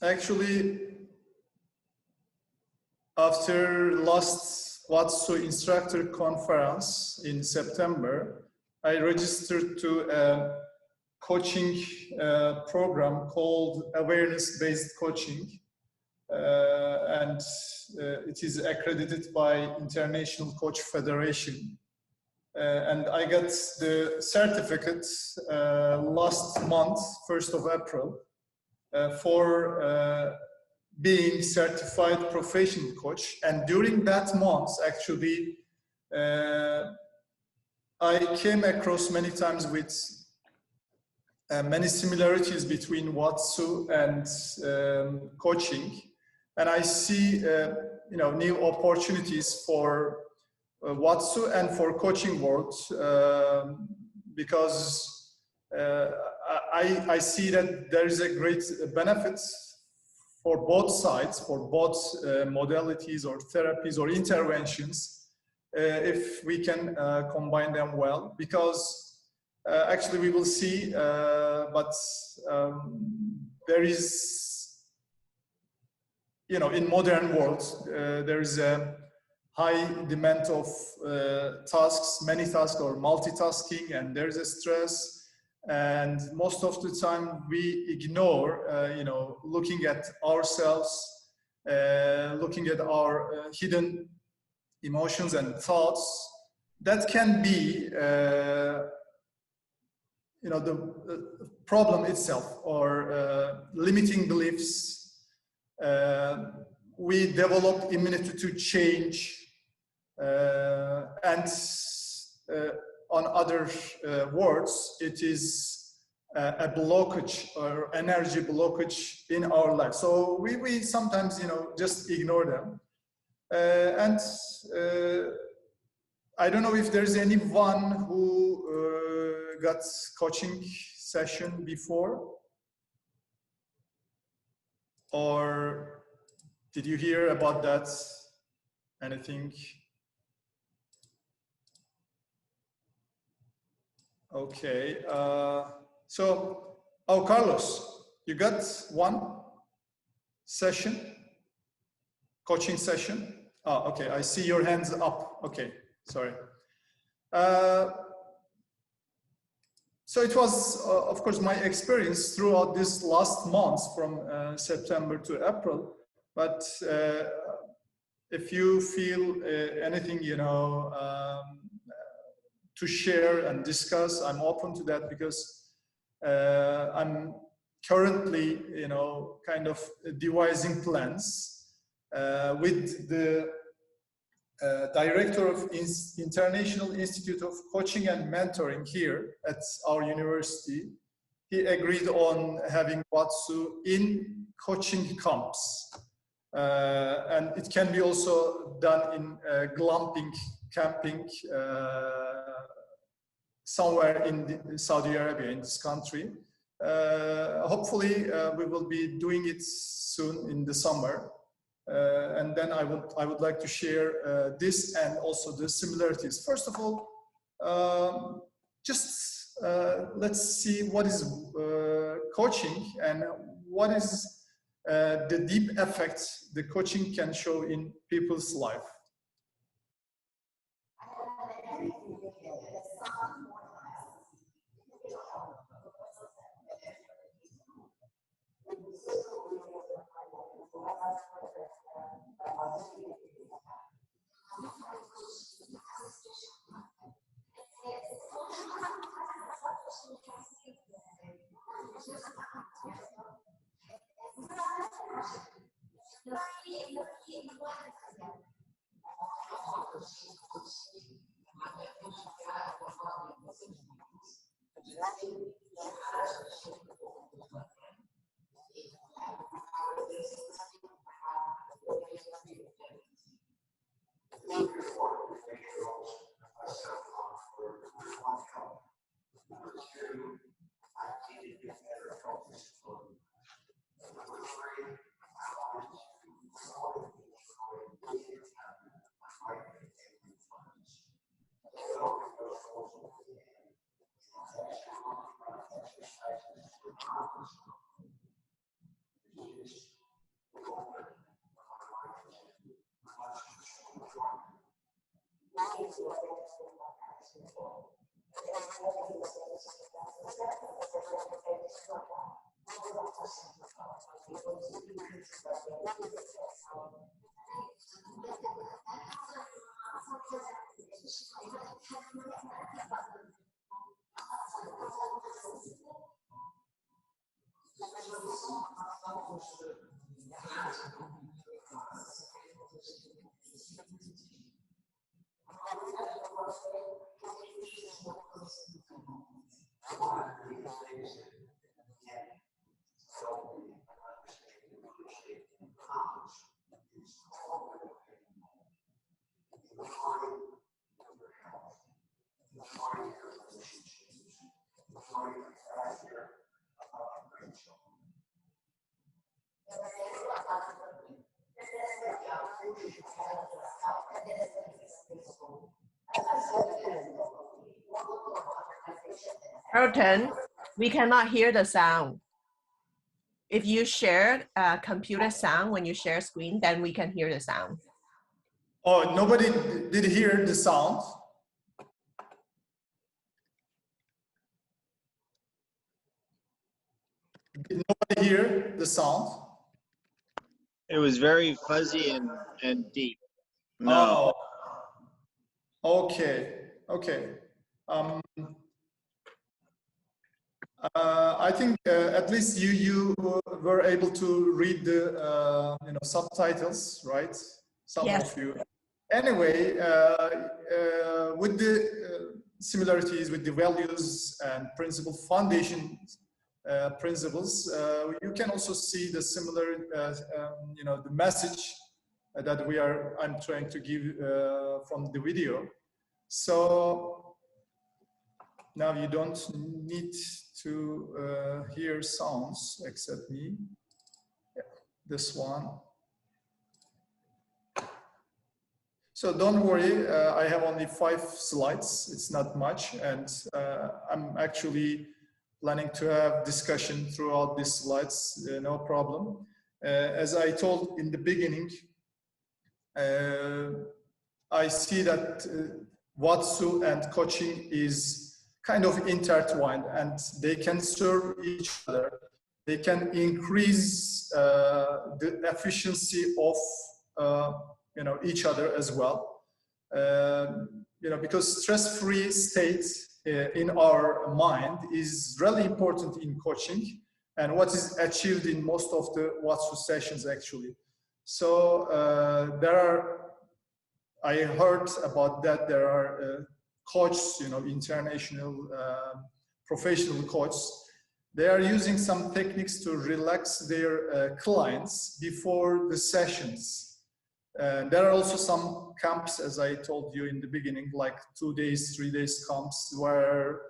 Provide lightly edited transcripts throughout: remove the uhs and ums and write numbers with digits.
Actually, after last Watsu instructor conference in September, I registered to a coaching program called awareness-based coaching, and it is accredited by International Coach Federation. And I got the certificate last month, 1st of April, for being certified professional coach. And during that month, actually, I came across many times with many similarities between Watsu and coaching. And I see new opportunities for Watsu and for coaching world, because I see that there is a great benefit for both sides, for both modalities or therapies or interventions, if we can combine them well. Because actually we will see, but there is, in modern world, there is a high demand of tasks, many tasks or multitasking, and there's a stress. And most of the time we ignore, looking at ourselves, looking at our hidden emotions and thoughts. That can be, the problem itself, or limiting beliefs. We develop immunity to change, and on other words, it is a blockage or energy blockage in our life. So we sometimes, just ignore them. And I don't know if there's anyone who got coaching session before, or did you hear about that? Anything? Okay, so, Carlos, you got one session, coaching session? Oh, okay, I see your hands up. Okay, sorry. So it was, of course, my experience throughout this last month from September to April. But if you feel anything, to share and discuss, I'm open to that, because I'm currently, kind of devising plans with the director of International Institute of Coaching and Mentoring here at our university. He agreed on having Watsu in coaching camps. And it can be also done in glamping, camping, somewhere in Saudi Arabia, in this country. Hopefully, we will be doing it soon in the summer. And then I would like to share this and also the similarities. First of all, just let's see what is coaching and what is the deep effect the coaching can show in people's life. Ertan, we cannot hear the sound. If you share computer sound when you share screen, then we can hear the sound. Oh, nobody did hear the sound? Did nobody hear the sound? It was very fuzzy and deep. No. Oh, okay, okay. I think at least you were able to read the subtitles, right? Some Yes. of you. Anyway, with the similarities with the values and principle foundation principles, you can also see the similar, the message that I'm trying to give from the video. So now you don't need to hear sounds except me. Yeah, this one. So don't worry, I have only 5 slides. It's not much, and I'm actually planning to have discussion throughout these slides, no problem. As I told in the beginning, I see that Watsu and coaching is kind of intertwined, and they can serve each other. They can increase the efficiency of each other as well. Because stress-free state in our mind is really important in coaching, and what is achieved in most of the Watsu sessions actually. So I heard about that. There are coaches, international professional coaches. They are using some techniques to relax their clients before the sessions. There are also some camps, as I told you in the beginning, like 2 days, 3 days camps, where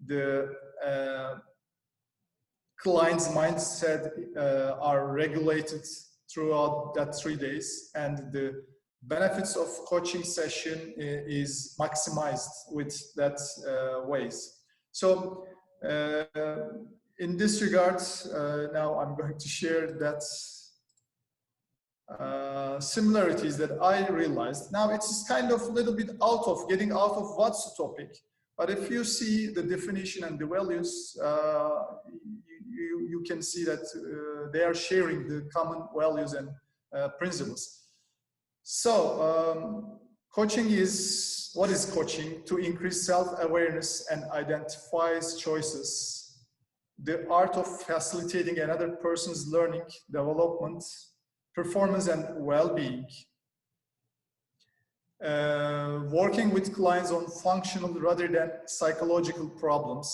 the client's mindset are regulated throughout that 3 days, and the benefits of coaching session is maximized with that ways. So in this regard, now I'm going to share that similarities that I realized. Now it's kind of a little bit getting out of Watsu topic, but if you see the definition and the values, you can see that they are sharing the common values and principles. So coaching is, what is coaching? To increase self-awareness and identify choices, the art of facilitating another person's learning, development, performance, and well-being. Working with clients on functional rather than psychological problems,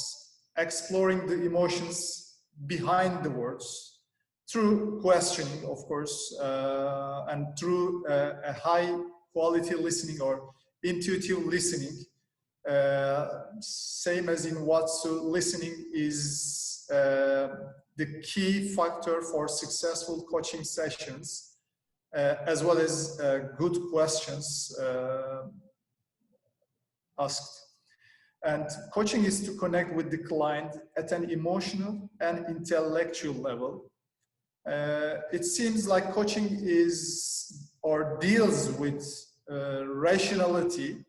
exploring the emotions behind the words, through questioning, of course, and through a high quality listening or intuitive listening. Same as in Watsu, listening is the key factor for successful coaching sessions, as well as good questions asked. And coaching is to connect with the client at an emotional and intellectual level. It seems like coaching is or deals with rationality,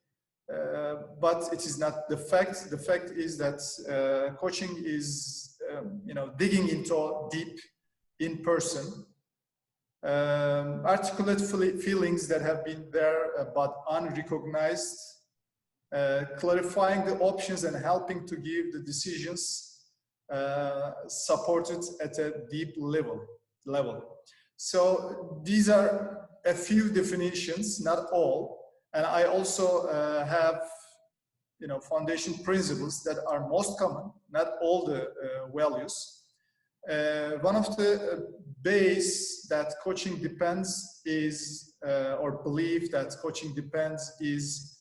but it is not the fact. The fact is that coaching is, digging into deep in person, articulate feelings that have been there but unrecognized, clarifying the options and helping to give the decisions supported at a deep level. So these are a few definitions, not all. And I also have, foundation principles that are most common, not all the values. One of the base that coaching depends is, or belief that coaching depends is,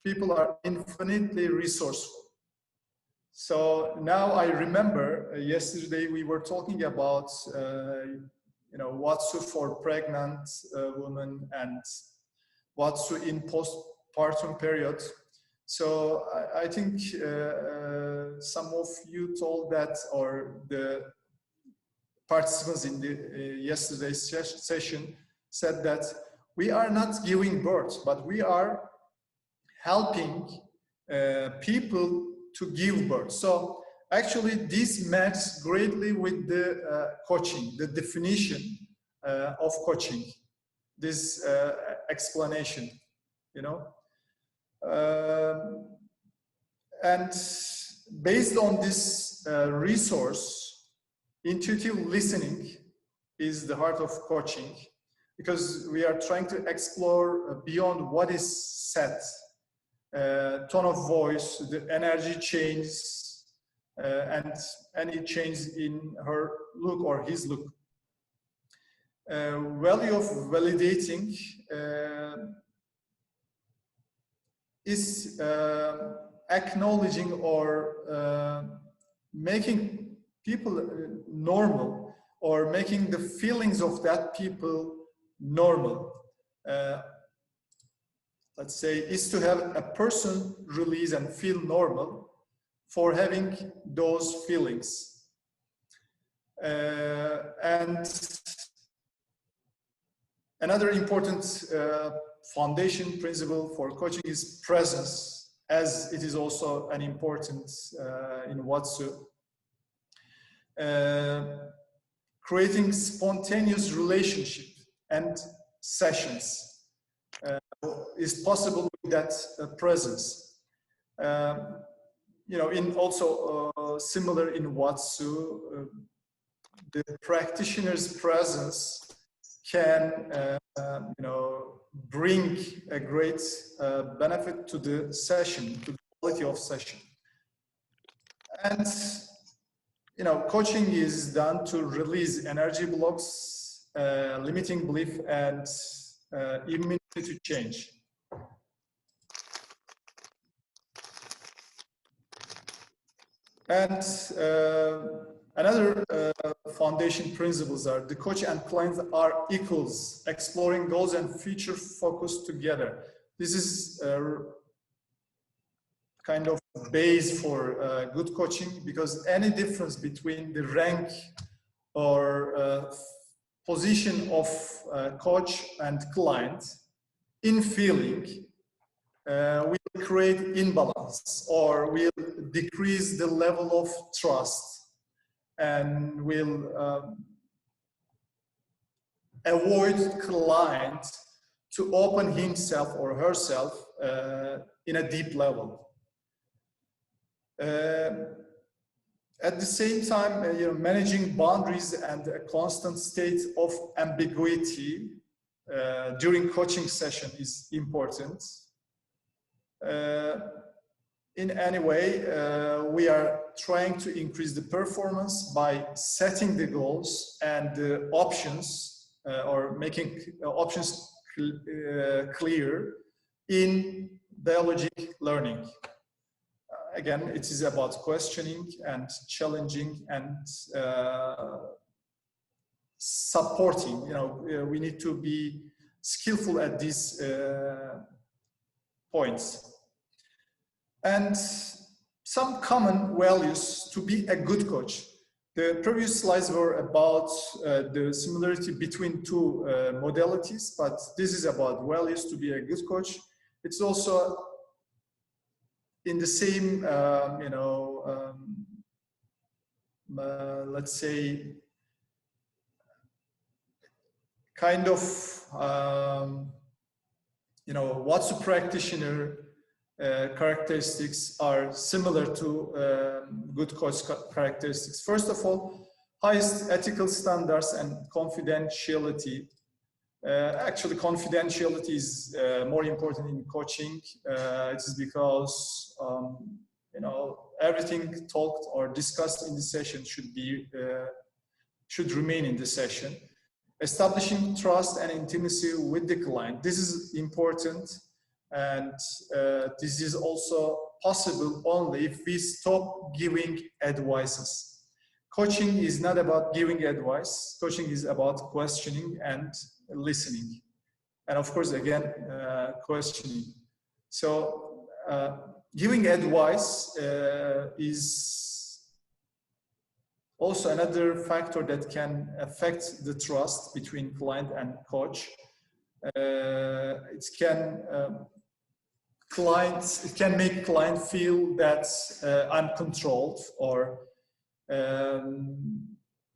people are infinitely resourceful. So now I remember yesterday we were talking about, Watsu for pregnant women and Watsu in postpartum period. So I think some of you told that, or the participants in the yesterday's session said that we are not giving birth, but we are helping people to give birth. So actually this matches greatly with the coaching, the definition of coaching, this explanation, and based on this resource, intuitive listening is the heart of coaching, because we are trying to explore beyond what is said, tone of voice, the energy change, and any change in her look or his look. Value of validating is acknowledging or making people normal, or making the feelings of that people normal. Let's say, is to have a person release and feel normal for having those feelings. And another important foundation principle for coaching is presence, as it is also an important in Watsu. Creating spontaneous relationship and sessions is possible with that presence. In also similar in Watsu, the practitioner's presence can bring a great benefit to the session, to the quality of session. And coaching is done to release energy blocks, limiting belief, and immunity to change. And another foundation principles are the coach and client are equals, exploring goals and future focus together. This is kind of base for good coaching, because any difference between the rank or position of coach and client in feeling will create imbalance, or will decrease the level of trust, and will avoid client to open himself or herself in a deep level. At the same time, managing boundaries and a constant state of ambiguity during coaching session is important. In any way, we are trying to increase the performance by setting the goals and the options, or making options clear in dialogic learning. Again, it is about questioning and challenging and supporting. We need to be skillful at these points. And some common values to be a good coach. The previous slides were about the similarity between two modalities, but this is about values to be a good coach. It's also in the same, let's say, kind of, Watsu practitioner characteristics are similar to good coach characteristics. First of all, highest ethical standards and confidentiality. Actually, confidentiality is more important in coaching. It is because everything talked or discussed in the session should remain in the session. Establishing trust and intimacy with the client. This is important, and this is also possible only if we stop giving advices. Coaching is not about giving advice. Coaching is about questioning and listening. And of course, again, questioning. So giving advice is also another factor that can affect the trust between client and coach. It can make client feel that I'm controlled, or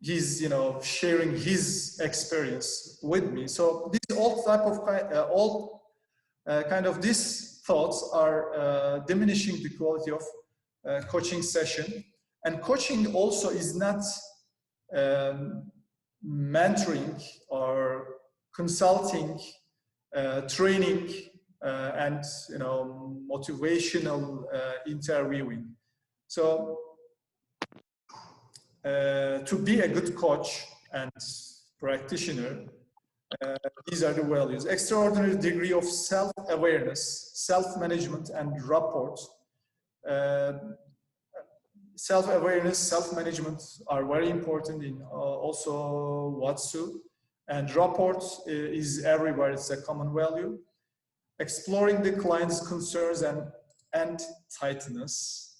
he's sharing his experience with me. So these these thoughts are diminishing the quality of coaching session. And coaching also is not mentoring or consulting, training, and motivational interviewing. So to be a good coach and practitioner, these are the values: extraordinary degree of self-awareness, self-management, and rapport. Self-awareness, self-management are very important in also Watsu, and rapport is everywhere. It's a common value. Exploring the client's concerns and tightness.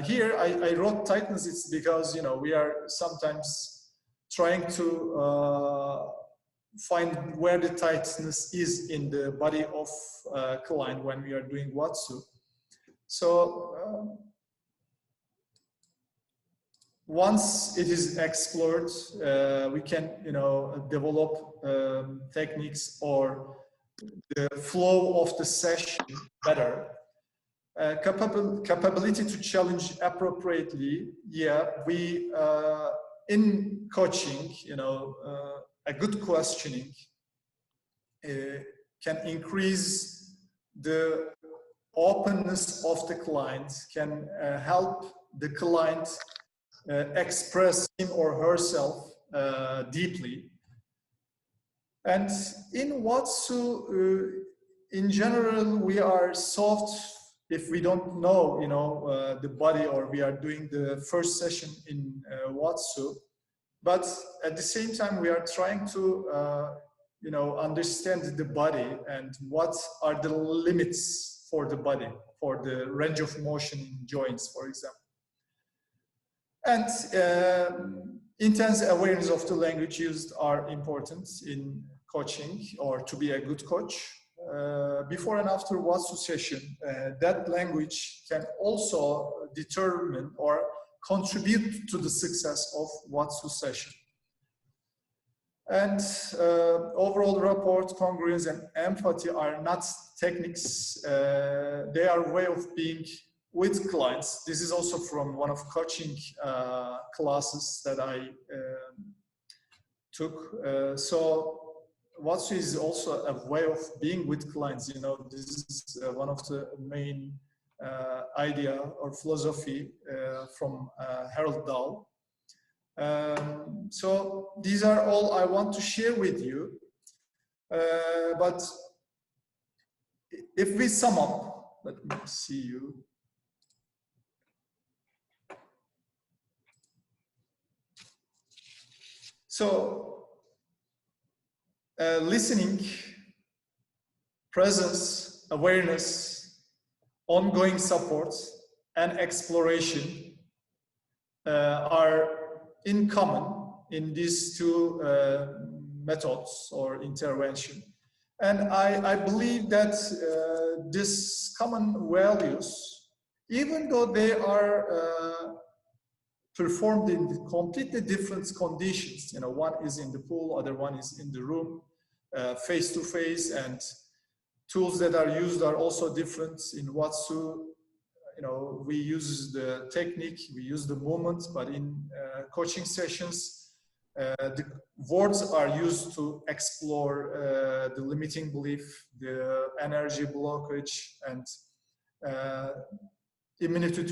Here I wrote tightness. It's because we are sometimes trying to find where the tightness is in the body of client when we are doing Watsu. So once it is explored, we can develop techniques or the flow of the session better. Capability to challenge appropriately. Yeah, we in coaching, a good questioning can increase the openness of the client, can help the client express him or herself deeply. And in Watsu, in general, we are soft if we don't know, the body, or we are doing the first session in Watsu. But at the same time, we are trying to, understand the body and what are the limits for the body, for the range of motion in joints, for example. And intense awareness of the language used are important in coaching, or to be a good coach. Before and after Watsu session, that language can also determine or contribute to the success of Watsu session. And overall rapport, congruence, and empathy are not techniques. They are a way of being with clients. This is also from one of coaching classes that I took. So Watsu is also a way of being with clients. This is one of the main idea or philosophy from Harold Dahl. So these are all I want to share with you. But if we sum up, let me see you. So listening, presence, awareness, ongoing support and exploration are in common in these two methods or intervention. And I believe that this common values, even though they are performed in completely different conditions, you know, one is in the pool, other one is in the room, face to face, and tools that are used are also different. In Watsu, you know, we use the technique, we use the movement, but in coaching sessions, the words are used to explore the limiting belief, the energy blockage, and immunity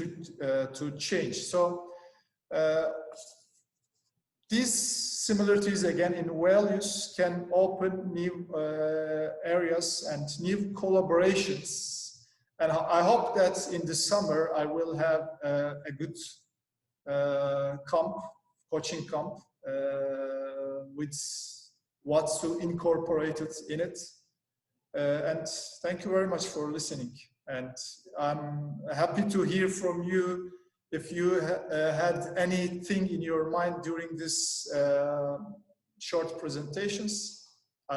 to change. So these similarities again in values can open new areas and new collaborations. And I hope that in the summer I will have a good coaching camp with Watsu incorporated in it. And thank you very much for listening. And I'm happy to hear from you if you had anything in your mind during this short presentations.